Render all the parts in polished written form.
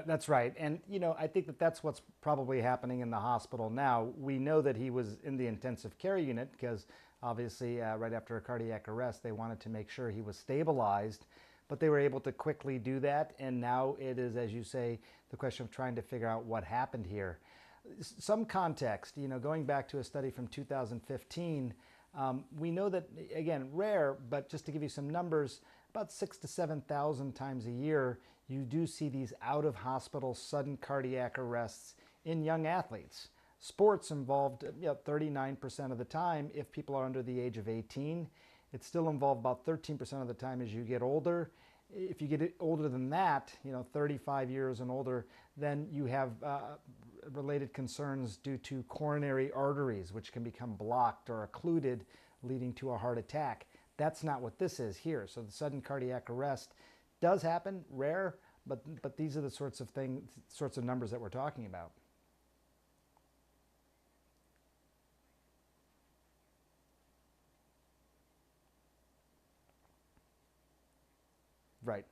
That's right. And, I think that that's what's probably happening in the hospital now. We know that he was in the intensive care unit because obviously right after a cardiac arrest, they wanted to make sure he was stabilized, but they were able to quickly do that. And now it is, as you say, the question of trying to figure out what happened here. Some context, going back to a study from 2015, we know that, again, rare, but just to give you some numbers, about 6,000 to 7,000 times a year, you do see these out-of-hospital sudden cardiac arrests in young athletes. Sports involved 39% of the time if people are under the age of 18. It's still involved about 13% of the time as you get older. If you get older than that, 35 years and older, then you have related concerns due to coronary arteries, which can become blocked or occluded, leading to a heart attack. That's not what this is here. So the sudden cardiac arrest does happen, rare, but these are the sorts of numbers that we're talking about. Right.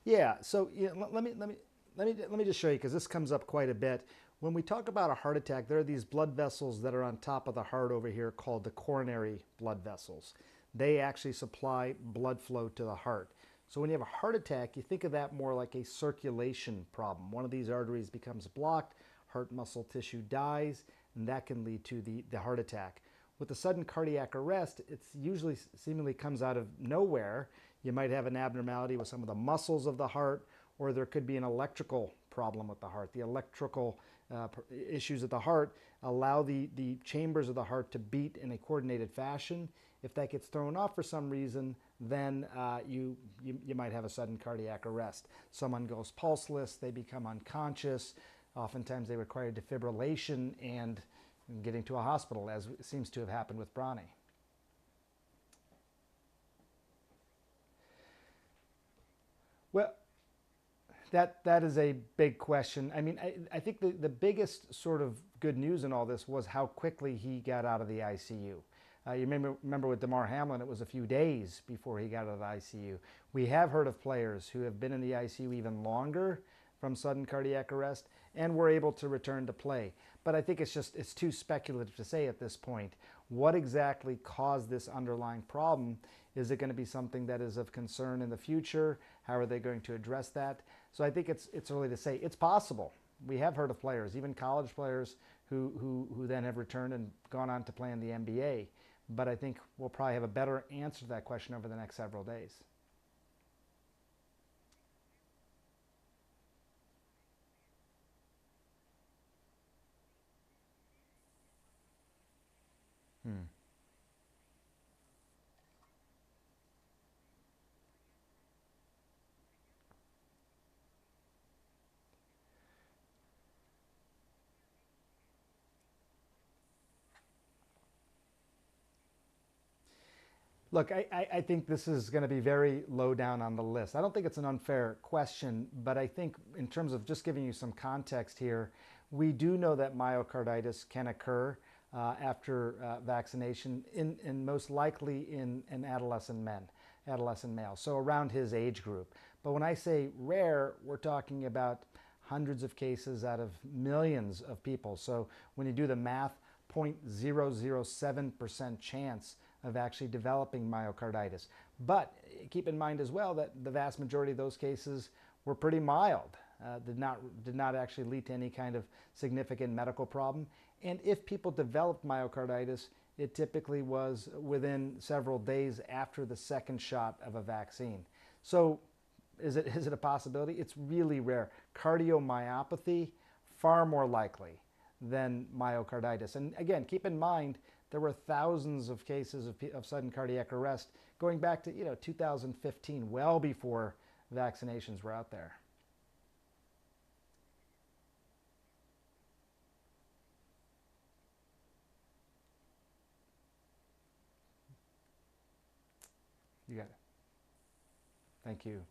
Yeah. So let me just show you because this comes up quite a bit. When we talk about a heart attack, there are these blood vessels that are on top of the heart over here called the coronary blood vessels. They actually supply blood flow to the heart. So when you have a heart attack, you think of that more like a circulation problem. One of these arteries becomes blocked, heart muscle tissue dies, and that can lead to the heart attack. With a sudden cardiac arrest, it usually seemingly comes out of nowhere. You might have an abnormality with some of the muscles of the heart, or there could be an electrical problem with the heart. The electrical issues of the heart allow the chambers of the heart to beat in a coordinated fashion. If that gets thrown off for some reason, then you might have a sudden cardiac arrest. Someone goes pulseless, they become unconscious. Oftentimes they require defibrillation and getting to a hospital, as seems to have happened with Bronny. Well, that is a big question. I mean, I think the biggest sort of good news in all this was how quickly he got out of the ICU. You remember with Damar Hamlin, it was a few days before he got out of the ICU. We have heard of players who have been in the ICU even longer from sudden cardiac arrest and were able to return to play. But I think it's too speculative to say at this point what exactly caused this underlying problem. Is it going to be something that is of concern in the future? How are they going to address that? So I think it's early to say. It's possible. We have heard of players, even college players, who then have returned and gone on to play in the NBA. But I think we'll probably have a better answer to that question over the next several days. Hmm. Look, I think this is going to be very low down on the list. I don't think it's an unfair question, but I think in terms of just giving you some context here, we do know that myocarditis can occur after vaccination, in most likely in adolescent males, so around his age group. But when I say rare, we're talking about hundreds of cases out of millions of people. So when you do the math, 0.007% chance of actually developing myocarditis. But keep in mind as well that the vast majority of those cases were pretty mild, did not actually lead to any kind of significant medical problem. And if people developed myocarditis, it typically was within several days after the second shot of a vaccine. So is it a possibility? It's really rare. Cardiomyopathy, far more likely than myocarditis. And again, keep in mind, there were thousands of cases of sudden cardiac arrest going back to 2015, well before vaccinations were out there. You got it. Thank you.